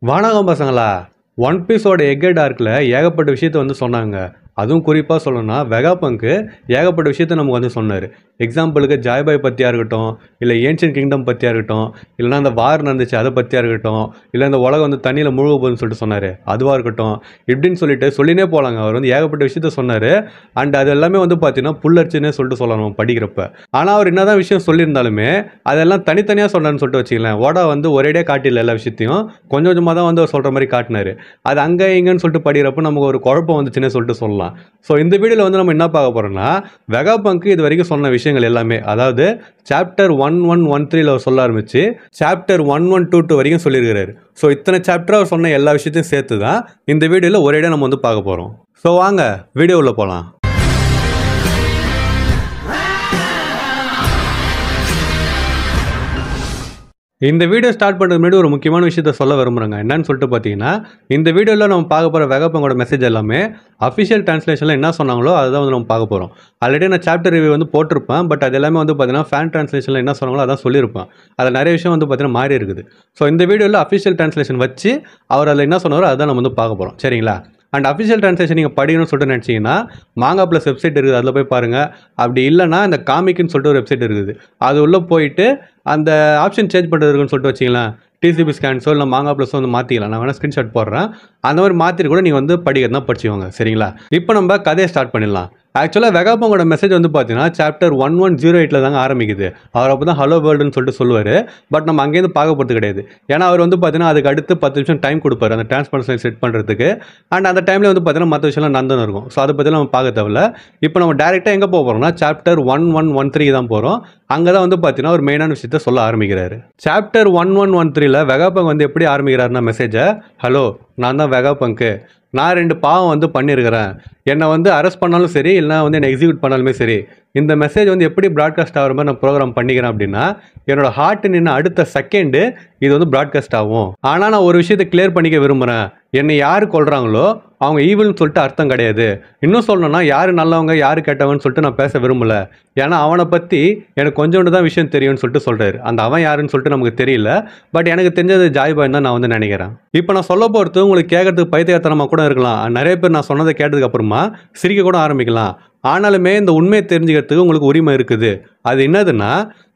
வணக்கம் பசங்களா. ஒன் பீஸோட எக்கட் ஆர்க்கில் ஏகப்பட்ட விஷயத்த வந்து சொன்னாங்க. அதுவும் குறிப்பாக சொல்லணும்னா வெகாபங்க் ஏகப்பட்ட விஷயத்த நமக்கு வந்து சொன்னார். எக்ஸாம்பிளுக்கு ஜாய்பாய் பற்றியாக இருக்கட்டும், இல்லை ஏன்ஷியன்ட் கிங்டம் பற்றியாக இருக்கட்டும், இல்லைனா அந்த வார் நடந்துச்சு அதை பற்றியாக இருக்கட்டும், இல்லை இந்த உலகம் வந்து தண்ணியில் முழுக போகுதுன்னு சொல்லிட்டு சொன்னார் அதுவாக இருக்கட்டும், இப்படின்னு சொல்லினே போகலாங்க. அவர் வந்து ஏகப்பட்ட விஷயத்த சொன்னார். அண்ட் அது எல்லாமே வந்து பார்த்தீங்கன்னா புல்லரிச்சுன்னே சொல்லிட்டு சொல்லணும் படிக்கிறப்ப. ஆனால் அவர் என்னதான் விஷயம் சொல்லியிருந்தாலுமே அதெல்லாம் தனித்தனியாக சொன்னார்னு சொல்லிட்டு வச்சுக்கலாம். ஓடா வந்து ஒரேடியாக காட்டில எல்லா விஷயத்தையும் கொஞ்சம் கொஞ்சமாக தான் வந்து அவர் சொல்கிற மாதிரி காட்டினார். அது அங்கே இங்கன்னு சொல்லிட்டு படிக்கிறப்ப நமக்கு ஒரு குழப்பம் வந்துச்சுன்னே சொல்லிட்டு சொல்லலாம். ஸோ இந்த வீடியோவில் வந்து நம்ம என்ன பார்க்க போகிறோம்னா வெகாபங்க் இது வரைக்கும் சொன்ன விஷயங்கள் எல்லாமே, அதாவது சாப்டர் 1113 சொல்ல ஆரம்பிச்சு சாப்டர் 1122 வரைக்கும் சொல்லியிருக்கிறாரு. ஸோ இத்தனை சாப்டர் அவர் சொன்ன எல்லா விஷயத்தையும் சேர்த்து தான் இந்த வீடியோவில் ஒரேடியாக நம்ம வந்து பார்க்க போகிறோம். ஸோ வாங்க வீடியோவில் போகலாம். இந்த வீடியோ ஸ்டார்ட் பண்ணுறது முன்னாடி ஒரு முக்கியமான விஷயத்த சொல்ல விரும்புகிறேங்க. என்னன்னு சொல்லிட்டு பார்த்தீங்கன்னா, இந்த வீடியோவில் நம்ம பார்க்க போகிற வெகாபங்கோட மெசேஜ் எல்லாமே அஃபிஷியல் டிரான்ஸ்லேஷனில் என்ன சொன்னாங்களோ அதுதான் வந்து நம்ம பார்க்க போகிறோம். ஆல்ரெடி நான் சாப்டர் ரிவ்யூ வந்து போட்டிருப்பேன். பட் அது எல்லாமே வந்து பார்த்தீங்கன்னா ஃபேன் டிரான்ஸ்லேஷனில் என்ன சொன்னாங்களோ அதான் சொல்லியிருப்பேன். அதில் நிறைய விஷயம் வந்து பார்த்தீங்கன்னா மாறி இருக்குது. ஸோ இந்த வீடியோவில் அஃபிஷியல் டிரான்ஸ்லேஷன் வச்சு அவர் அதில் என்ன சொன்னாரோ அதுதான் நம்ம வந்து பார்க்க போகிறோம். சரிங்களா? அண்ட் அஃபிஷியல் ட்ரான்ஸ்லேஷன் நீங்கள் படிக்கணும்னு சொல்லிட்டு நினச்சிங்கன்னா மாங்கா ப்ளஸ் வெப்சைட் இருக்குது, அதில் போய் பாருங்கள். அப்படி இல்லைனா இந்த காமிக்குன்னு சொல்லிட்டு ஒரு வெப்சைட் இருக்குது, அது உள்ளே போயிட்டு அந்த ஆப்ஷன் சேஞ்ச் பண்ணுறதுக்குன்னு சொல்லிட்டு வச்சிங்களேன். டிசிபி ஸ்கேன்ஸோ இல்லை மாங்கா ப்ளஸோ வந்து மாற்றிக்கலாம். நான் வேணால் ஸ்க்ரீன்ஷாட் போடுறேன். அந்த மாதிரி மாற்றிட்டு கூட நீங்கள் வந்து படிக்கிறதுனா படிச்சுக்கோங்க. சரிங்களா? இப்போ நம்ம கதையை ஸ்டார்ட் பண்ணிடலாம். ஆக்சுவலாக வெகாபங்கோட மெசேஜ் வந்து பார்த்தீங்கன்னா சாப்டர் 1108 தாங்க ஆரம்பிக்குது. அவர் அப்போ தான் ஹலோ வேர்ல்டுன்னு சொல்லிட்டு சொல்லுவார். பட் நம்ம அங்கேருந்து பார்க்க போகிறது கிடையாது. ஏன்னா அவர் வந்து பார்த்தீங்கன்னா அதுக்கு அடுத்து 10 நிமிஷம் டைம் கொடுப்பாரு அந்த டிரான்ஸ்பரன்சி செட் பண்ணுறதுக்கு. அண்ட் அந்த டைமில் வந்து பார்த்தீங்கன்னா மற்ற விஷயம்லாம் நடந்துன்னு இருக்கும். ஸோ அதை பற்றிலாம் நம்ம பார்க்க தேவையில்ல. இப்போ நம்ம டேரெக்டாக எங்கே போக போகிறோம்னா சாப்டர் 1113 தான் போகிறோம். அங்கே தான் வந்து பார்த்தீங்கன்னா ஒரு மெயினான விஷயத்த சொல்ல ஆரம்பிக்கிறாரு. சாப்டர் 1113 வெகாபங்க் வந்து எப்படி ஆரம்பிக்கிறாருன்னா மெசேஜை, ஹலோ நான் தான் வெகாபங்க், நான் 2 பாவம் வந்து பண்ணியிருக்கிறேன். என்னை வந்து அரெஸ்ட் பண்ணாலும் சரி, இல்லைனா வந்து என்னை எக்ஸிக்யூட் பண்ணாலுமே சரி, இந்த மெசேஜ் வந்து எப்படி ப்ராட்காஸ்ட் ஆகிற மாதிரி நான் ப்ரோக்ராம் பண்ணிக்கிறேன் அப்படின்னா, என்னோட ஹார்ட் நின்று அடுத்த செகண்டு இது வந்து ப்ராட்காஸ்ட் ஆகும். ஆனால் நான் ஒரு விஷயத்தை கிளியர் பண்ணிக்க விரும்புகிறேன். என்னை யார் கொள்கிறாங்களோ அவங்க ஈவில்னு சொல்லிட்டு அர்த்தம் கிடையாது. இன்னும் சொல்லணும்னா யார் நல்லவங்க யார் கெட்டவன்னு சொல்லிட்டு நான் பேச விரும்பலை. ஏன்னா அவனை பற்றி எனக்கு கொஞ்சோண்டு தான் விஷயம் தெரியும்னு சொல்லிட்டு சொல்கிறாரு. அந்த அவன் யாருன்னு சொல்லிட்டு நமக்கு தெரியல. பட் எனக்கு தெரிஞ்சது ஜாய்பாய் தான் நான் வந்து நினைக்கிறேன். இப்போ நான் சொல்ல போகிறது உங்களுக்கு கேட்கறதுக்கு பைத்தியக்காரத்தனமாக கூட இருக்கலாம். நிறைய பேர் நான் சொன்னதை கேட்டதுக்கு அப்புறமா சிரிக்க கூட ஆரம்பிக்கலாம். ஆனாலுமே இந்த உண்மையை தெரிஞ்சுக்கிறதுக்கு உங்களுக்கு உரிமை இருக்குது. அது என்னதுன்னா,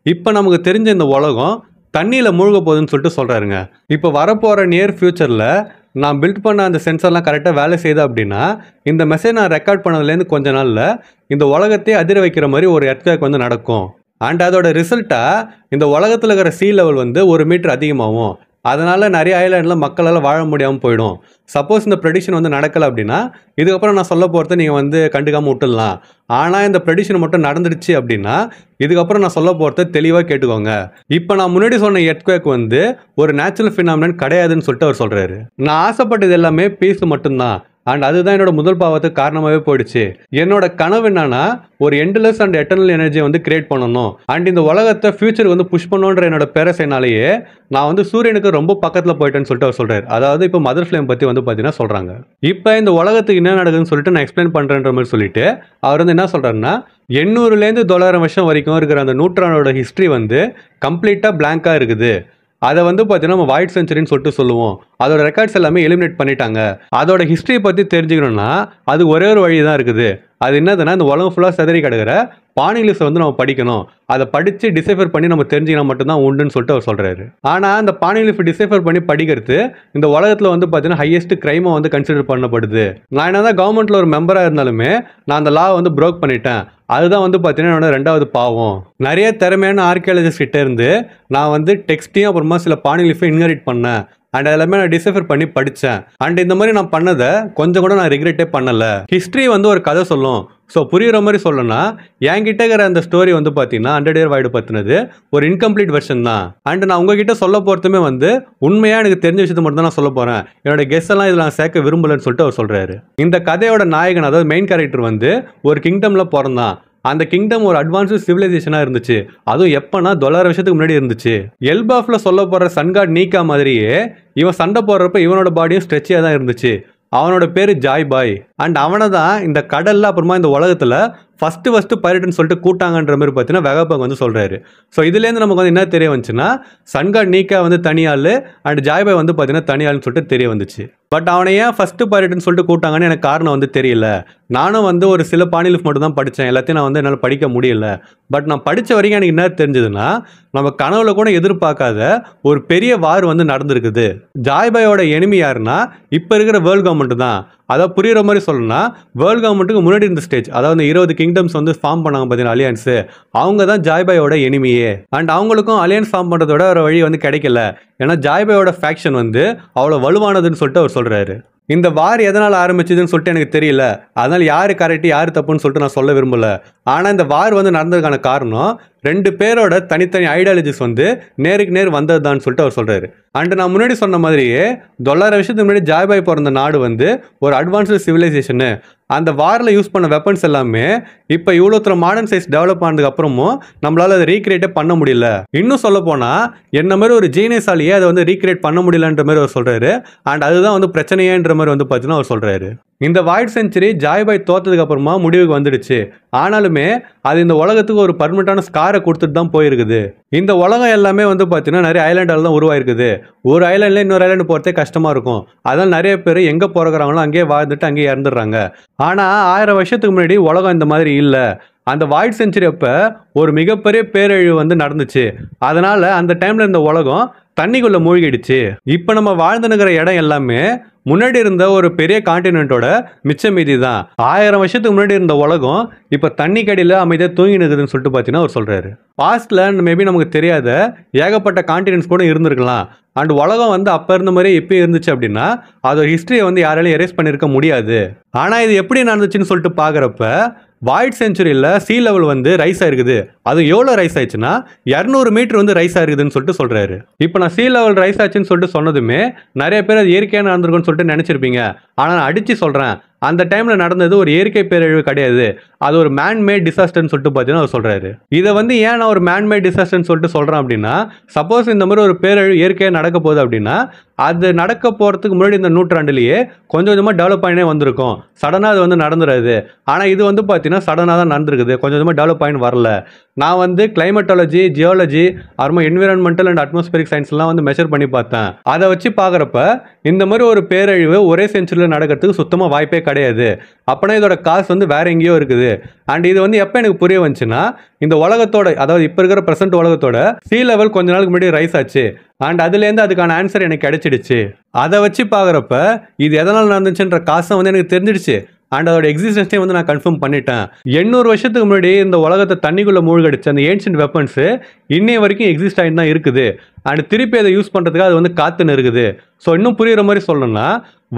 இப்போ நமக்கு தெரிஞ்ச இந்த உலகம் தண்ணியில் மூழ்க போகுதுன்னு சொல்லிட்டு சொல்கிறாருங்க. இப்போ வரப்போகிற நியர் ஃப்யூச்சரில் நான் பில்ட் பண்ண அந்த சென்சர்லாம் கரெக்டாக வேலை செய்யுது அப்படின்னா, இந்த மெசேஜ் நான் ரெக்கார்ட் பண்ணதுலேருந்து கொஞ்ச நாளில் இந்த உலகத்தையே அதிர வைக்கிற மாதிரி ஒரு எர்த்குவேக் வந்து நடக்கும். அண்ட் அதோட ரிசல்ட்டாக இந்த உலகத்தில் இருக்கிற சீ லெவல் வந்து 1 மீட்டர் அதிகமாகும். அதனால் நிறைய ஐலாண்டில் மக்களால் வாழ முடியாமல் போயிடும். சப்போஸ் இந்த ப்ரெடிக்ஷன் வந்து நடக்கலை அப்படின்னா இதுக்கப்புறம் நான் சொல்ல போகிறத நீங்கள் வந்து கண்டுக்காமல் விட்டுடலாம். ஆனால் இந்த ப்ரெடிக்ஷன் மட்டும் நடந்துடுச்சு அப்படின்னா இதுக்கப்புறம் நான் சொல்ல போகிறத தெளிவாக கேட்டுக்கோங்க. இப்போ நான் முன்னாடி சொன்ன எர்த்குவேக் வந்து ஒரு நேச்சுரல் ஃபினாமினன் கிடையாதுன்னு சொல்லிட்டு அவர் சொல்கிறாரு. நான் ஆசைப்பட்டது எல்லாமே பீஸ் மட்டும்தான். அண்ட் அதுதான் என்னோட முதல் பாவத்துக்கு காரணமாகவே போயிடுச்சு. என்னோட கனவு என்னன்னா ஒரு எண்ட்லெஸ் அண்ட் எட்டர்னல் எனர்ஜியை வந்து கிரியேட் பண்ணணும். அண்ட் இந்த உலகத்தை ஃபியூச்சருக்கு வந்து புஷ் பண்ணணுன்ற என்னோட பேரசைனாலேயே நான் வந்து சூரியனுக்கு ரொம்ப பக்கத்தில் போயிட்டேன்னு சொல்லிட்டு அவர் சொல்கிறார். அதாவது இப்போ மதர் ஃப்ளேம் பற்றி வந்து பார்த்தீங்கன்னா சொல்கிறாங்க. இப்போ இந்த உலகத்துக்கு என்ன நடக்குதுன்னு சொல்லிட்டு நான் எக்ஸ்பிளைன் பண்ணுறேன்ற மாதிரி சொல்லிட்டு அவர் வந்து என்ன சொல்கிறாருன்னா 800லேருந்து 900 வருஷம் வரைக்கும் இருக்கிற அந்த நூற்றாண்டோட ஹிஸ்ட்ரி வந்து கம்ப்ளீட்டாக பிளாங்காக இருக்குது. அதை வந்து பார்த்தீங்கன்னா நம்ம வாய்ட் செஞ்சுரின்னு சொல்லிட்டு சொல்லுவோம். அதோட ரெக்கார்ட்ஸ் எல்லாமே எலிமினேட் பண்ணிட்டாங்க. அதோட ஹிஸ்ட்ரியை பற்றி தெரிஞ்சுக்கணும்னா அது ஒரே ஒரு வழி தான் இருக்குது. அது என்னதுன்னா இந்த உலகம் ஃபுல்லாக செதறி கிடக்கிற பானிலிஸை வந்து நம்ம படிக்கணும். அதை படித்து டிசைஃபர் பண்ணி நம்ம தெரிஞ்சுக்கினா மட்டும்தான் உண்டுன்னு சொல்லிட்டு அவர் சொல்கிறாரு. ஆனால் அந்த பானிலிஃபை டிசைஃபர் பண்ணி படிக்கிறது இந்த உலகத்தில் வந்து பார்த்தீங்கன்னா ஹையஸ்ட் கிரைமாக வந்து கன்சிடர் பண்ணப்படுது. நான் என்ன தான் கவர்மெண்ட்டில் ஒரு மெம்பராக இருந்தாலுமே நான் அந்த லா வந்து ப்ரோக் பண்ணிட்டேன். அதுதான் வந்து பார்த்தீங்கன்னா என்னோட 2வது பாவம். நிறைய திறமையான ஆர்கியாலஜிஸ்ட் கிட்ட இருந்து நான் வந்து டெக்ஸ்ட்டையும் அப்புறமா சில பானிலிஃபை இன்ஹெரிட் பண்ணேன். அண்ட் எல்லாமே நான் டிசைஃபர் பண்ணி படித்தேன். அண்ட் இந்த மாதிரி நான் பண்ணதை கொஞ்சம் கூட நான் ரிக்ரெட்டே பண்ணலை. ஹிஸ்ட்ரி வந்து ஒரு கதை சொல்லும். ஸோ புரிகிற மாதிரி சொல்லணும்னா என்கிட்ட இருக்கிற அந்த ஸ்டோரி வந்து பார்த்தீங்கன்னா 100 Year Void பற்றினது ஒரு இன்கம்ப்ளீட் வெர்ஷன் தான். அண்ட் நான் உங்ககிட்ட சொல்ல போகிறதுமே வந்து உண்மையாக எனக்கு தெரிஞ்ச விஷயத்தை மட்டும் தான் நான் சொல்ல போகிறேன். என்னோட கெஸ் எல்லாம் இதில் நான் சேர்க்க விரும்பலன்னு சொல்லிட்டு அவர் சொல்கிறாரு. இந்த கதையோட நாயகன், அதாவது மெயின் கேரக்டர் வந்து ஒரு கிங்டமில் பிறந்தான். அந்த கிங்டம் ஒரு அட்வான்ஸ்டு சிவிலைசேஷனாக இருந்துச்சு. அதுவும் எப்போனா 900 வருஷத்துக்கு முன்னாடி இருந்துச்சு. எல்பாஃபில் சொல்ல போகிற சன்காட் நீக்கா மாதிரியே இவன் சண்டை போடுறப்ப இவனோட பாடியும் ஸ்ட்ரெச்சியாக தான் இருந்துச்சு. அவனோட பேர் ஜாய்பாய். அண்ட் அவனை தான் இந்த கடலில் அப்புறமா இந்த உலகத்தில் ஃபர்ஸ்ட் பைரட்னு சொல்லிட்டு கூட்டாங்கன்ற மாதிரி பார்த்தீங்கன்னா வெகாபங் வந்து சொல்கிறாரு. ஸோ இதுலேருந்து நமக்கு வந்து என்ன தெரிய வந்துச்சுன்னா, சன்காட் நீக்கா வந்து தனியாள் அண்ட் ஜாய்பாய் வந்து பார்த்தீங்கன்னா தனியாள்னு சொல்லிட்டு தெரிய வந்துச்சு. பட் அவனை ஏன் ஃபர்ஸ்ட் பைரட்னு சொல்லிட்டு கூட்டாங்கன்னு எனக்கு காரணம் வந்து தெரியல. நானும் வந்து ஒரு சில பானிலிஃப் மட்டும் தான் படித்தேன், எல்லாத்தையும் நான் வந்து என்னால் படிக்க முடியல. பட் நான் படித்த வரைக்கும் எனக்கு என்ன தெரிஞ்சதுன்னா, நம்ம கனவுல கூட எதிர்பார்க்காத ஒரு பெரிய வார் வந்து நடந்திருக்குது. ஜாய்பாயோட எனிமி யாருன்னா இப்போ இருக்கிற வேர்ல்ட் கவர்மெண்ட் தான். அதாவது புரியுற மாதிரி சொல்லணும்னா, வேர்ல்ட் கவர்மெண்ட்டுக்கு முன்னாடி இருந்த ஸ்டேஜ், அதாவது 20 கிங்டம்ஸ் வந்து ஃபார்ம் பண்ணாங்க பார்த்தீங்கன்னா அலியன்ஸு, அவங்க தான் ஜாய்பாயோட எனிமியே. அண்ட் அவங்களுக்கும் அலியன்ஸ் ஃபார்ம் பண்ணுறதோட ஒரு வழி வந்து கிடைக்கல. ஏன்னா ஜாய்பாயோட ஃபேக்ஷன் வந்து அவ்வளோ வலுவானதுன்னு சொல்லிட்டு அவர் சொல்கிறாரு. இந்த வார் எதனால் ஆரம்பிச்சதுன்னு சொல்லிட்டு எனக்கு தெரியல, அதனால் யார் கரெக்ட் யார் தப்புன்னு சொல்லிட்டு நான் சொல்ல விரும்பல. ஆனால் இந்த வார் வந்து நடந்ததுக்கான காரணம் 2 பேரோட தனித்தனி ஐடியாலஜிஸ் வந்து நேருக்கு நேர் வந்தது தான் சொல்லிட்டு அவர் சொல்கிறாரு. அண்ட் நான் முன்னாடி சொன்ன மாதிரியே 900 வருஷத்துக்கு முன்னாடி ஜாய்பாய் பிறந்த நாடு வந்து ஒரு அட்வான்ஸ்டு சிவிலைசேஷனு. அந்த வாரில் யூஸ் பண்ண வெப்பன்ஸ் எல்லாமே இப்போ இவ்வளோ மாடர்ன் சைஸ் டெவலப் ஆனதுக்கு அப்புறமும் நம்மளால் அதை ரீக்ரியேட்டே பண்ண முடியல. இன்னும் சொல்ல போனால் என்ன மாதிரி ஒரு ஜீனியஸாலேயே அதை வந்து ரீக்ரியேட் பண்ண முடியலன்ற மாதிரி அவர் சொல்கிறாரு. அண்ட் அதுதான் வந்து பிரச்சனையேன்ற மாதிரி வந்து பார்த்தீங்கன்னா அவர் சொல்கிறாரு. இந்த வாய்ட் செஞ்சுரி ஜாய்பாய் தோத்ததுக்கு அப்புறமா முடிவுக்கு வந்துடுச்சு. ஆனாலுமே அது இந்த உலகத்துக்கு ஒரு பர்மனெண்டான ஸ்காரை கொடுத்துட்டு தான் போயிருக்குது. இந்த உலகம் எல்லாமே வந்து பார்த்தீங்கன்னா நிறைய ஐலாண்டால் தான் உருவாயிருக்குது. ஒரு ஐலாண்டில் இன்னொரு ஐலாண்டு போகிறதே கஷ்டமாக இருக்கும். அதனால் நிறைய பேர் எங்கே பிறகுறாங்களோ அங்கேயே வாழ்ந்துட்டு அங்கேயே இறந்துடுறாங்க. ஆனால் 1000 வருஷத்துக்கு முன்னாடி உலகம் இந்த மாதிரி இல்லை. அந்த வாய்ட் செஞ்சுரி அப்போ ஒரு மிகப்பெரிய பேரழிவு வந்து நடந்துச்சு. அதனால் அந்த டைமில் இந்த உலகம் தண்ணிக்குள்ளே மூழ்கிடுச்சு. இப்போ நம்ம வாழ்ந்துனுக்கிற இடம் எல்லாமே முன்னாடி இருந்த ஒரு பெரிய கான்டினென்ட்டோட மிச்ச மீதி தான். 1000 வருஷத்துக்கு முன்னாடி இருந்த உலகம் இப்போ தண்ணி கடியில் அமைதியாக தூங்கி நிற்குதுன்னு சொல்லிட்டு பார்த்தீங்கன்னா அவர் சொல்கிறாரு. பாஸ்டில் மேபி நமக்கு தெரியாத ஏகப்பட்ட கான்டினென்ட்ஸ் கூட இருந்திருக்கலாம். அண்ட் உலகம் வந்து அப்போ இருந்த மாதிரி எப்போ இருந்துச்சு அப்படின்னா அதோட ஹிஸ்ட்ரியை வந்து யாராலையும் எரேஸ் பண்ணியிருக்க முடியாது. ஆனால் இது எப்படி நடந்துச்சுன்னு சொல்லிட்டு பார்க்குறப்ப வாய்ட் செஞ்சுரியில் சீ லெவல் வந்து ரைஸ் ஆயிருக்குது. அது எவ்வளோ ரைஸ் ஆயிடுச்சுன்னா 200 மீட்டர் வந்து ரைஸ் ஆயிருக்குதுன்னு சொல்லிட்டு சொல்கிறாரு. இப்போ நான் சீ லெவல் ரைஸ் ஆச்சுன்னு சொல்லிட்டு சொன்னதுமே நிறைய பேர் அது இயற்கையாக நடந்திருக்குன்னு சொல்லிட்டு நினச்சிருப்பீங்க. ஆனால் நான் அடித்து சொல்கிறேன், அந்த டைமில் நடந்தது ஒரு இயற்கை பேரழிவு கிடையாது, அது ஒரு மேன்மேட் டிசாஸ்டர்னு சொல்லிட்டு பார்த்தீங்கன்னா அவர் சொல்கிறாரு. இதை வந்து ஏன் நான் ஒரு மேன்மேட் டிசாஸ்டர்னு சொல்லிட்டு சொல்கிறேன் அப்படின்னா, சப்போஸ் இந்த மாதிரி ஒரு பேரழிவு இயற்கையாக நடக்க போகுது அப்படின்னா அது நடக்க போகிறதுக்கு முன்னாடி இந்த நூற்றாண்டுலேயே கொஞ்சம் கொஞ்சமாக டெவலப் ஆகினே வந்திருக்கும். சடனாக அது வந்து நடந்துடாது. ஆனால் இது வந்து பார்த்தீங்கன்னா சடனாக தான் நடந்திருக்குது, கொஞ்சம் கொஞ்சமாக டெவலப் ஆகின்னு வரல. நான் வந்து கிளைமேட்டாலஜி, ஜியாலஜி, அப்புறமா என்விரான்மெண்டல் அண்ட் அட்மாஸ்பியரிக் சயின்ஸ்லாம் வந்து மெஷர் பண்ணி பார்த்தேன். அதை வச்சு பார்க்குறப்ப இந்த மாதிரி ஒரு பேரழிவு ஒரே செஞ்சுரியில் நடக்கிறதுக்கு சுத்தமாக வாய்ப்பே கிடையாது. அப்போனா இதோட காசு வந்து வேற எங்கேயோ இருக்குது. அண்ட் இது வந்து எப்போ எனக்கு புரிய வந்துச்சுன்னா, இந்த உலகத்தோட, அதாவது இப்போ இருக்கிற ப்ரெசென்ட் உலகத்தோட சீ லெவல் கொஞ்ச நாளுக்கு முன்னாடி ரைஸ் ஆச்சு. அண்ட் அதுலேருந்து அதுக்கான ஆன்சர் எனக்கு கிடைச்சிடுச்சு. அதை வச்சு பார்க்குறப்ப இது எதனால் நடந்துச்சுன்ற காசை வந்து எனக்கு தெரிஞ்சிடுச்சு. அண்ட் அதோட எக்ஸிஸ்டன்ஸே வந்து நான் கன்ஃபார்ம் பண்ணிட்டேன். 800 வருஷத்துக்கு முன்னாடி இந்த உலகத்தை தண்ணிக்குள்ளே மூழ்கடிச்சு அந்த ஏன்ஷியன்ட் வெப்பன்ஸு இன்னைய வரைக்கும் எக்ஸிஸ்ட் ஆகிட்டு தான் இருக்குது. அண்ட் திருப்பி அதை யூஸ் பண்ணுறதுக்கு அது வந்து காத்துன்னு இருக்குது. ஸோ இன்னும் புரியுற மாதிரி சொல்லணும்னா,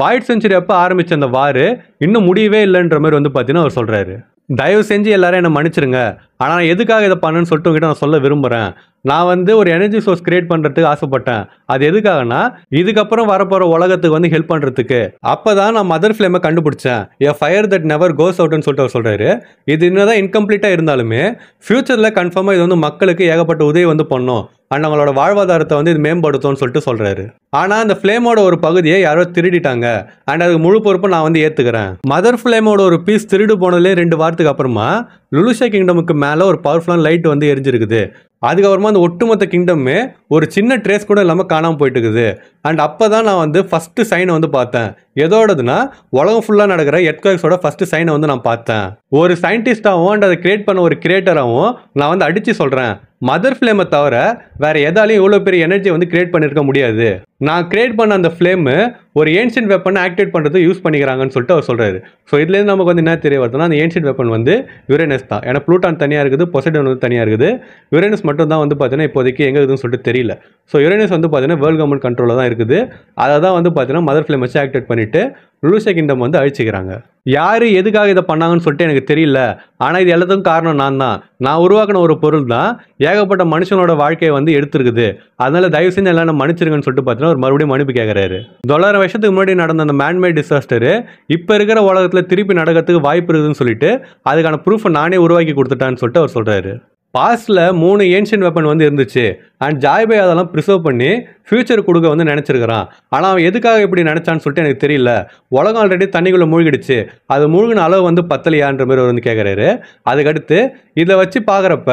வாய்ட் செஞ்சுரி அப்போ ஆரம்பித்த அந்த வார் இன்னும் முடியவே இல்லைன்ற மாதிரி வந்து பார்த்தீங்கன்னா அவர் சொல்கிறாரு. தயவு செஞ்சு எல்லாரும் என்னை மன்னிச்சிருங்க, ஆனால் நான் எதுக்காக இதை பண்ணேன்னு சொல்லிட்டு உங்ககிட்ட நான் சொல்ல விரும்புகிறேன். நான் வந்து ஒரு எனர்ஜி சோர்ஸ் கிரியேட் பண்ணுறதுக்கு ஆசைப்பட்டேன். அது எதுக்காகனா, இதுக்கப்புறம் வரப்போகிற உலகத்துக்கு வந்து ஹெல்ப் பண்ணுறதுக்கு. அப்போ தான் நான் மதர் ஃப்ளேமை கண்டுபிடிச்சேன். A fire that never goes அவுட்னு சொல்லிட்டு அவர் சொல்கிறாரு. இது இன்னும் தான் இன்கம்ப்ளீட்டாக இருந்தாலுமே ஃப்யூச்சரில் கன்ஃபார்மாக இது வந்து மக்களுக்கு ஏகப்பட்ட உதவி வந்து பண்ணும். அண்ட் அவங்களோட வாழ்வாதாரத்தை வந்து இது மேம்படுத்தும்னு சொல்லிட்டு சொல்கிறாரு. ஆனால் அந்த ஃப்ளேமோட ஒரு பகுதியை யாரோ திருடிட்டாங்க. அண்ட் அதுக்கு முழு பொறுப்பை நான் வந்து ஏற்றுக்கிறேன். மதர் ஃப்ளேமோட ஒரு பீஸ் திருடு போனதுலேயே 2 வாரத்துக்கு அப்புறமா லுலுஷா கிங்டமுக்கு மேலே ஒரு பவர்ஃபுல்லான லைட் வந்து எரிஞ்சிருக்குது. அதுக்கப்புறமா அந்த ஒட்டுமொத்த கிங்டமே ஒரு சின்ன ட்ரேஸ் கூட இல்லாமல் காணாமல் போயிட்டு இருக்குது. அண்ட் அப்போ தான் நான் வந்து ஃபஸ்ட்டு சைனை வந்து பார்த்தேன். எதோடதுன்னா, உலகம் ஃபுல்லாக நடக்கிற எர்த்குவேக்ஸோட ஃபஸ்ட்டு சைனை வந்து நான் பார்த்தேன். ஒரு சயின்டிஸ்டாகவும் அண்ட் அதை கிரியேட் பண்ண ஒரு கிரியேட்டராகவும் நான் வந்து அடித்து சொல்கிறேன், மதர் ஃப்ளேமை தவிர வேறு எதாலையும் இவ்வளோ பெரிய எனர்ஜியை வந்து கிரியேட் பண்ணியிருக்க முடியாது. நான் கிரியேட் பண்ண அந்த ஃப்ளேமு ஒரு ஏன்ஷியன்ட் வெப்பனை ஆக்டிவேட் பண்ணுறதுக்கு யூஸ் பண்ணிக்கிறாங்கன்னு சொல்லிட்டு அவர் சொல்கிறாரு. ஸோ இதுலேருந்து நமக்கு வந்து என்ன தெரிய வருதுன்னா, அந்த ஏன்ஷியன்ட் வெப்பன் வந்து யுரேனஸ் தான். ஏன்னா ப்ளூட்டான் தனியாக இருக்குது, பொசைடன் வந்து தனியாக இருக்குது. யுரேனஸ் மட்டும் தான் வந்து பார்த்தீங்கன்னா இப்போதைக்கு எங்கே இருக்குதுன்னு சொல்லிட்டு தெரியல. ஸோ யுரேனஸ் வந்து பார்த்தீங்கன்னா வேர்ல்ட் கவர்மெண்ட் கண்ட்ரோலில் தான் இருக்குது. அதை தான் வந்து பார்த்தீங்கன்னா மதர் ஃப்ளேம் வச்சு ஆக்டிவேட் பண்ணிவிட்டு லுலுஷா கிங்டம் வந்து அழிச்சிக்கிறாங்க. யார் எதுக்காக இதை பண்ணாங்கன்னு சொல்லிட்டு எனக்கு தெரியல. ஆனால் இது எல்லாத்துக்கும் காரணம் நான் தான். நான் உருவாக்கின ஒரு பொருள் தான் ஏகப்பட்ட மனுஷனோட வாழ்க்கையை வந்து எடுத்துருக்குது. அதனால தயவு செஞ்சு எல்லாம் மன்னிச்சிருங்கன்னு சொல்லிட்டு பார்த்தீங்கன்னா ஒரு மறுபடியும் மன்னிப்பு கேட்குறாரு. 900 வருஷத்துக்கு முன்னாடி நடந்த அந்த மேன்மேட் டிசாஸ்டரு இப்போ இருக்கிற உலகத்தில் திருப்பி நடக்கிறதுக்கு வாய்ப்பு இருக்குதுன்னு சொல்லிட்டு அதுக்கான ப்ரூஃபை நானே உருவாக்கி கொடுத்துட்டான்னு சொல்லிட்டு அவர் சொல்கிறாரு. பாஸ்ட்ல 3 ஏன்ஷியன்ட் வெப்பன் வந்து இருந்துச்சு. அண்ட் ஜாய்பாய் அதெல்லாம் ப்ரிசர்வ் பண்ணி ஃபியூச்சர் கொடுக்க வந்து நினைச்சிருக்கிறான். ஆனா அவன் எதுக்காக இப்படி நினைச்சான்னு சொல்லிட்டு எனக்கு தெரியல. உலகம் ஆல்ரெடி தண்ணிக்குள்ள மூழ்கிடுச்சு. அது மூழ்கின அளவு வந்து பத்தலையான்ற மாதிரி அவர் வந்து கேட்குறாரு. அதுக்கடுத்து இதை வச்சு பார்க்குறப்ப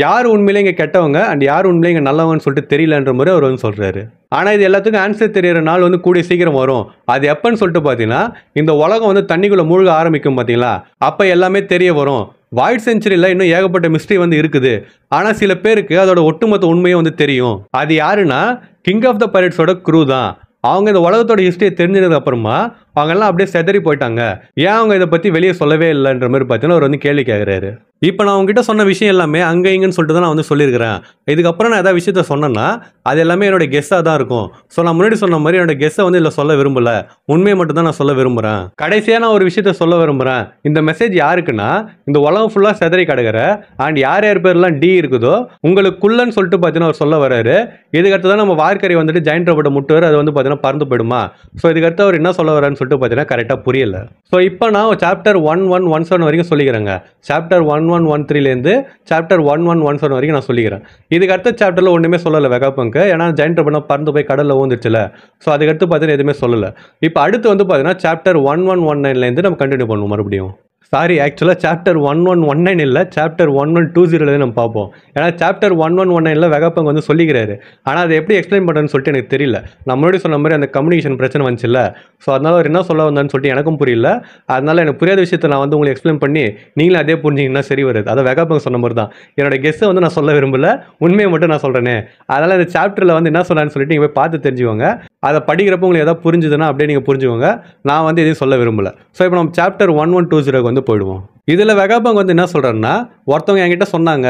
யார் உண்மையிலே இங்கே கெட்டவங்க அண்ட் யார் உண்மையிலே இங்கே நல்லவங்கன்னு சொல்லிட்டு தெரியலன்ற மாதிரி அவர் வந்து சொல்றாரு. ஆனால் இது எல்லாத்துக்கும் ஆன்சர் தெரியற நாள் வந்து கூடிய சீக்கிரம் வரும். அது எப்பன்னு சொல்லிட்டு பார்த்தீங்கன்னா, இந்த உலகம் வந்து தண்ணிக்குள்ள மூழ்க ஆரம்பிக்கும் பார்த்தீங்களா, அப்போ எல்லாமே தெரிய வரும். வாய்ட் செஞ்சுரியில் இன்னும் ஏகப்பட்ட மிஸ்ட்ரி வந்து இருக்குது. ஆனால் சில பேருக்கு அதோட ஒட்டுமொத்த உண்மையும் வந்து தெரியும். அது யாருன்னா கிங் ஆஃப் த பைரட்ஸோட க்ரூ தான். அவங்க இந்த உலகத்தோட ஹிஸ்டரியை தெரிஞ்சதுக்கு அப்புறமா அவங்கெல்லாம் அப்படியே செதறி போயிட்டாங்க. ஏன் அவங்க இதை பற்றி வெளியே சொல்லவே இல்லைன்ற மாதிரி பார்த்தீங்கன்னா அவர் வந்து கேள்வி கேட்குறாரு. இப்போ நான் உங்ககிட்ட சொன்ன விஷயம் எல்லாமே அங்கே இங்கன்னு சொல்லிட்டு தான் நான் வந்து சொல்லியிருக்கிறேன். இதுக்கப்புறம் நான் ஏதாவது விஷயத்த சொன்னேன்னா அது எல்லாமே என்னோட கெஸ்ஸாக தான் இருக்கும். ஸோ நான் முன்னாடி சொன்ன மாதிரி என்னோட கெஸ்ஸை வந்து இதில் சொல்ல விரும்பல, உண்மையை மட்டும் தான் நான் சொல்ல விரும்புகிறேன். கடைசியாக நான் ஒரு விஷயத்த சொல்ல விரும்புகிறேன். இந்த மெசேஜ் யாருக்குன்னா, இந்த உலகம் ஃபுல்லாக செதறி கிடக்கிற அண்ட் யார் யார் பேர்லாம் டி இருக்குதோ உங்களுக்குள்ளன்னு சொல்லிட்டு பார்த்தீங்கன்னா அவர் சொல்ல வராரு. இதுக்கடுத்து தான் நம்ம வார்க்கரை வந்துட்டு ஜெயின்ட் ரோபோட்டை முட்டுவார். அது வந்து பார்த்தீங்கன்னா பறந்து போயிடுமா. ஸோ இதுக்கடுத்து அவர் என்ன சொல்ல வரான்னு சொல்லிட்டு பார்த்தீங்கன்னா கரெக்டாக புரியல. ஸோ இப்போ நான் சாப்டர் 1117 வரைக்கும் சொல்லிக்கிறேங்க. சாப்டர் 1113லேருந்து சாப்டர் 1117 வரைக்கும் நான் சொல்லிக்கிறேன். இதுக்கு அடுத்த சாப்டரில் ஒன்றுமே சொல்லலை வெகாபங்க். ஏன்னா ஜெயின்ட் ரோபோட் பறந்து போய் கடலில் ஊந்துருச்சுல. ஸோ அதுக்கடுத்து பார்த்தீங்கன்னா எதுவுமே சொல்லலை. இப்போ அடுத்து வந்து பார்த்தீங்கன்னா சாப்டர் 1119லேருந்து நம்ம கண்டினியூ பண்ணுவோம் மறுபடியும். சாரி, ஆக்சுவலாக சாப்டர் 1119 இல்லை, சாப்டர் 1120 நம்ம பார்ப்போம். ஏன்னா சாப்டர் 1119 வெகாபங்க் வந்து சொல்லிக்கிறாரு. ஆனால் அதை எப்படி எக்ஸ்பிளைன் பண்ணுறேன்னு சொல்லிட்டு எனக்கு தெரியல. நான் முன்னாடி சொன்ன மாதிரி அந்த கம்யூனிகேஷன் பிரச்சனை வந்துச்சுல்ல. ஸோ அதனால அவர் என்ன சொல்ல வந்தான்னு சொல்லிட்டு எனக்கும் புரியல. அதனால எனக்கு புரியாத விஷயத்தை நான் வந்து உங்களுக்கு எக்ஸ்பிளைன் பண்ணி நீங்களும் அதே புரிஞ்சிங்கன்னா சரி வருது. அதை வெகாபங்க் சொன்ன மாதிரி தான். என்னோட கெஸ்ஸை வந்து நான் சொல்ல விரும்பல, உண்மையை மட்டும் நான் சொல்கிறேனே. அதனால் இந்த சாப்டரில் வந்து என்ன சொன்னான்னு சொல்லிட்டு நீங்கள் போய் பார்த்து தெரிஞ்சுக்கோங்க. அதை படிக்கிறப்ப உங்களுக்கு எதாவது புரிஞ்சுதுன்னா அப்படியே நீங்கள் புரிஞ்சுக்கோங்க. நான் வந்து எதையும் சொல்ல விரும்பல. ஸோ இப்போ நம்ம சாப்டர் 1120 வந்து போயிடுவோம். இதில் வெகாபங்க் வந்து என்ன சொல்கிறாருன்னா, ஒருத்தவங்க என்கிட்ட சொன்னாங்க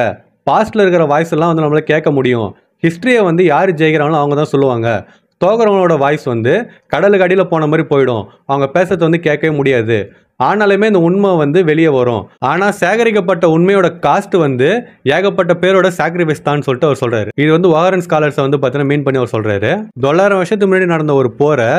பாஸ்ட்டில் இருக்கிற வாய்ஸ் எல்லாம் வந்து நம்மளால கேட்க முடியும். ஹிஸ்ட்ரியை வந்து யார் ஜெயிக்கிறாங்களோ அவங்க தான் சொல்லுவாங்க. தோக்கிறவங்களோட வாய்ஸ் வந்து கடலுக்கு அடியில் போன மாதிரி போயிடும். அவங்க பேசுறது வந்து கேட்கவே முடியாது. ஆனாலுமே இந்த உண்மை வந்து வெளியே வரும். ஆனால் சேகரிக்கப்பட்ட உண்மையோட காஸ்ட் வந்து ஏகப்பட்ட பேரோட சாக்ரிஃபைஸ் தான் சொல்லிட்டு அவர் சொல்றாரு. இது வந்து வாரன் ஸ்காலர்ஸை வந்து பார்த்தீங்கன்னா மீன் பண்ணி அவர் சொல்றாரு. 900 வருஷத்துக்கு முன்னாடி நடந்த ஒரு போரை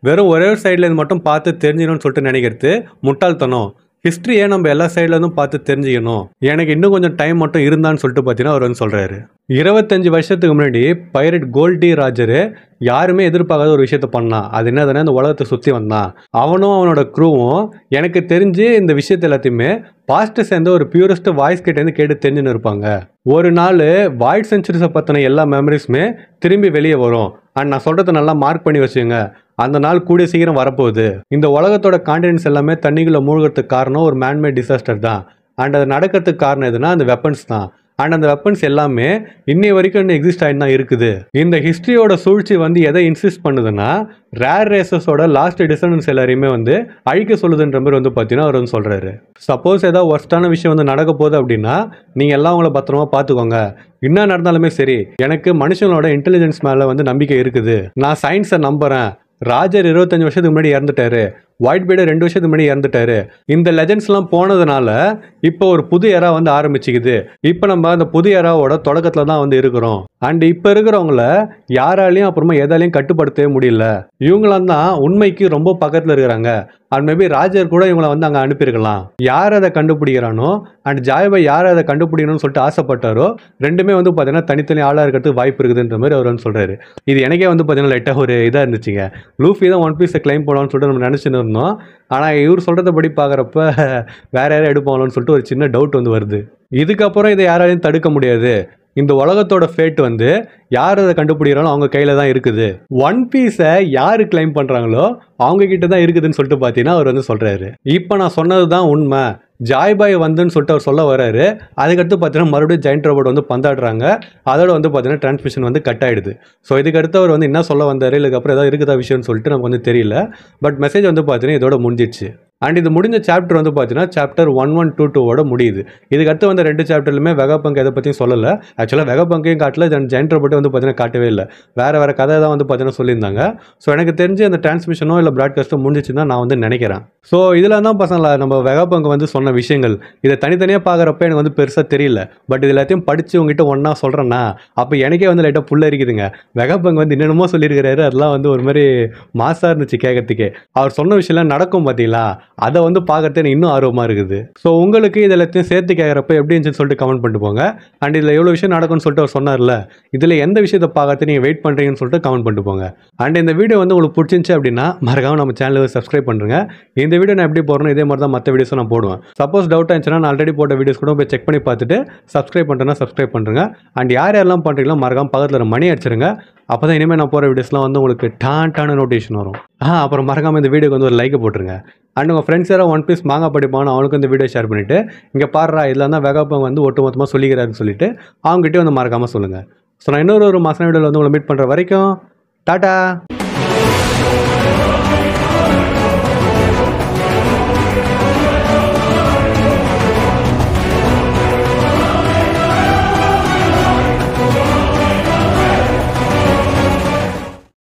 வெறும் ஒரே ஒரு சைட்ல இருந்து மட்டும் பார்த்து தெரிஞ்சிடணும்னு சொல்லிட்டு நினைக்கிறது முட்டாள்தனம். ஹிஸ்ட்ரியை நம்ம எல்லா சைட்லேருந்தும் பார்த்து தெரிஞ்சுக்கணும். எனக்கு இன்னும் கொஞ்சம் டைம் மட்டும் இருந்தான்னு சொல்லிட்டு பார்த்தீங்கன்னா அவர் வந்து சொல்கிறாரு. 25 வருஷத்துக்கு முன்னாடி பைரட் கோல்டி ராஜர் யாருமே எதிர்பார்க்காத ஒரு விஷயத்த பண்ணான். அது என்னதுன்னா இந்த உலகத்தை சுற்றி வந்தான். அவனும் அவனோட க்ரூவும் எனக்கு தெரிஞ்சு இந்த விஷயத்த எல்லாத்தையுமே பாஸ்ட்டை சேர்ந்த ஒரு பியூரஸ்ட் வாய்ஸ் கிட்டேருந்து கேட்டு தெரிஞ்சுன்னு இருப்பாங்க. ஒரு நாள் வாய்ட் சென்ச்சுரிஸை பற்றின எல்லா மெமரிஸுமே திரும்பி வெளியே வரும். அண்ட் நான் சொல்கிறத நல்லா மார்க் பண்ணி வச்சுங்க. அந்த நாள் கூடிய சீக்கிரம் வரப்போகுது. இந்த உலகத்தோட கான்டினென்ட்ஸ் எல்லாமே தண்ணிக்குள்ள மூழ்கிறதுக்கு காரணம் ஒரு மேன்மேட் டிசாஸ்டர் தான். அண்ட் அது நடக்கிறதுக்கு காரணம் எதுனா அந்த வெப்பன்ஸ் தான். அண்ட் அந்த வெப்பன்ஸ் எல்லாமே இன்னை வரைக்கும் இன்னும் எக்ஸிஸ்ட் ஆகிட்டு தான் இருக்குது. இந்த ஹிஸ்ட்ரியோட சூழ்ச்சி வந்து எதை இன்சிஸ்ட் பண்ணுதுன்னா, ரேர் ரேசஸோட லாஸ்ட் டிசண்டன்ஸ் எல்லாரையுமே வந்து அழிக்க சொல்லுதுன்ற மாதிரி வந்து பார்த்தீங்கன்னா அவர் வந்து சொல்கிறாரு. சப்போஸ் ஏதாவது ஒர்ஸ்டான விஷயம் வந்து நடக்க போகுது அப்படின்னா நீங்கள் எல்லாம் அவங்கள பத்திரமா பார்த்துக்கோங்க. என்ன நடந்தாலுமே சரி, எனக்கு மனுஷங்களோட இன்டெலிஜென்ஸ் மேலே வந்து நம்பிக்கை இருக்குது. நான் சயின்ஸை நம்புகிறேன். ராஜர் 25 வருஷத்துக்கு முன்னாடி இறந்துட்டாரு. ஒயிட் பீடர் 2 வருஷத்துக்கு முன்னாடி இறந்துட்டாரு. இந்த லெஜெண்ட்ஸ்லாம் போனதுனால இப்போ ஒரு புது ஏரா வந்து ஆரம்பிச்சுக்குது. இப்போ நம்ம அந்த புது ஏராவோட தொடக்கத்தில் தான் வந்து இருக்கிறோம். அண்ட் இப்போ இருக்கிறவங்கள யாராலையும் அப்புறமா எதாலையும் கட்டுப்படுத்தவே முடியல. இவங்களாம் தான் உண்மைக்கு ரொம்ப பக்கத்தில் இருக்கிறாங்க. அண்ட் மேபி ராஜர் கூட இவங்களை வந்து அங்கே அனுப்பியிருக்கலாம். யார் அதை கண்டுபிடிக்கிறானோ அண்ட் ஜாய்பாய் யார் அதை கண்டுபிடிக்கணும்னு சொல்லிட்டு ஆசைப்பட்டாரோ ரெண்டுமே வந்து பார்த்தீங்கன்னா தனித்தனி ஆளாக இருக்கிறதுக்கு வாய்ப்பு இருக்குதுன்ற மாதிரி அவர் வந்து சொல்கிறாரு. இது எனக்கே வந்து பார்த்தீங்கன்னா லைட்டாக ஒரு இதாக இருந்துச்சுங்க. லூஃபி தான் ஒன் பீஸை கிளைம் போடலாம்னு சொல்லிட்டு நம்ம நினச்சின்னு இருந்தோம். ஆனால் இவர் சொல்கிறத படி பார்க்குறப்ப வேற யாரும் எடுப்பாங்களோன்னு சொல்லிட்டு ஒரு சின்ன டவுட் வந்து வருது. இதுக்கப்புறம் இதை யாராலையும் தடுக்க முடியாது. இந்த உலகத்தோட ஃபேட் வந்து யார் அதை கண்டுபிடிக்கிறாங்களோ அவங்க கையில் தான் இருக்குது. ஒன் பீஸை யார் கிளைம் பண்ணுறாங்களோ அவங்க கிட்ட தான் இருக்குதுன்னு சொல்லிட்டு பார்த்தீங்கன்னா அவர் வந்து சொல்கிறாரு. இப்போ நான் சொன்னது தான் உண்மை. ஜாய்பாய் வந்துன்னு சொல்லிட்டு அவர் சொல்ல வராரு. அதுக்கடுத்து பார்த்தீங்கன்னா மறுபடியும் ஜெயின்ட் ரோபோட் வந்து பந்தாடுறாங்க. அதோட வந்து பார்த்தீங்கன்னா டிரான்ஸ்மிஷன் வந்து கட் ஆகிடுது. ஸோ இதுக்கடுத்து அவர் வந்து என்ன சொல்ல வந்தார், இதுக்கப்புறம் ஏதாவது இருக்குதா விஷயம்னு சொல்லிட்டு நமக்கு வந்து தெரியல. பட் மெசேஜ் வந்து பார்த்தீங்கன்னா இதோட முடிஞ்சிடுச்சு. அண்ட் இது முடிஞ்ச சாப்டர் வந்து பார்த்தீங்கன்னா சாப்டர் 1122 முடியுது. இதுக்கடுத்து வந்து 2 சாப்டர்லையுமே வெகாபங்க் எதை பற்றியும் சொல்லலை. ஆக்சுவலாக வெகாபங்கையும் காட்டல, ஜெயின்ட் ரோபோட்டை வந்து பார்த்தீங்கன்னா காட்டவே இல்லை. வேறு கதை தான் வந்து பார்த்தீங்கன்னா சொல்லியிருந்தாங்க. ஸோ எனக்கு தெரிஞ்சு அந்த டிரான்ஸ்மிஷனோ இல்லை ப்ராட்காஸ்ட்டோ முடிஞ்சிச்சுன்னு தான் நான் வந்து நினைக்கிறேன். ஸோ இதில் தான் பசங்களா நம்ம வெகாபங்க் வந்து சொன்ன விஷயங்கள் இதை தனித்தனியாக பார்க்குறப்ப எனக்கு வந்து பெருசாக தெரியல. பட் இது எல்லாத்தையும் படித்து உங்ககிட்ட ஒன்றா சொல்கிறேன்னா அப்போ எனக்கே வந்து லைட்டாக புள்ள இருக்குதுங்க. வெகாபங்க் வந்து என்னென்னமோ சொல்லியிருக்கிறாரு. அதெல்லாம் வந்து ஒரு மாதிரி மாசாக இருந்துச்சு கேட்கறதுக்கே. அவர் சொன்ன விஷயம்லாம் நடக்கும் பார்த்தீங்களா, அதை வந்து பார்க்கறது எனக்கு இன்னும் ஆர்வமாக இருக்குது. ஸோ உங்களுக்கு இது எல்லாத்தையும் சேர்த்து கேட்குறப்ப எப்படி இருந்துச்சுன்னு சொல்லிட்டு கமெண்ட் பண்ணிட்டு போங்க. அண்ட் இதில் எவ்வளோ விஷயம் நடக்கும்னு சொல்லிட்டு அவர் சொன்னார்ல, இதில் எந்த விஷயத்தை பார்க்கறது நீங்கள் வெயிட் பண்ணுறீங்கன்னு சொல்லிட்டு கமெண்ட் பண்ணிட்டு போங்க. அண்ட் இந்த வீடியோ வந்து உங்களுக்கு பிடிச்சிருந்துச்சு அப்படின்னா மறக்காம நம்ம சேனலுக்கு சப்ஸ்கிரைப் பண்ணுங்க. இந்த வீடியோ நான் எப்படி போடுறேன் இதே மாதிரி தான் மற்ற வீடியோஸும் நான் போடுவேன். சப்போஸ் டவுட் ஆச்சுன்னா நான் ஆல்ரெடி போட்ட வீடியோஸ் கூட போய் செக் பண்ணி பார்த்துட்டு சப்ஸ்கிரைப் பண்ணுறேன்னா சப்ஸ்கிரைப் பண்ணுங்க. அண்ட் யார் யாரெல்லாம் பண்ணுறீங்களோ மறக்காம பக்கத்தில் மணி அடிச்சிருங்க. அப்போ தான் இனிமேல் நான் போகிற வீடியோஸ்லாம் வந்து உங்களுக்கு டான நோட்டிஃபிகேஷன் வரும். அப்புறம் மறக்காமல் இந்த வீடியோக்கு வந்து ஒரு லைக்கை போட்டுருங்க. அண்ட் உங்கள் ஃப்ரெண்ட்ஸ் யாராவது ஒன் பீஸ் மாங்கா படிப்பானு அவனுக்கு இந்த வீடியோ ஷேர் பண்ணிவிட்டு இங்கே பாடுறா இதில் தான் வெகாப்பம் வந்து ஒட்டுமொத்தமாக சொல்லிக்கிறாருன்னு சொல்லிட்டு அவங்ககிட்டே வந்து மறக்காமல் சொல்லுங்கள். ஸோ நான் இன்னொரு மாதம் வீடியோவில் வந்து உங்களை மீட் பண்ணுற வரைக்கும் டாட்டா.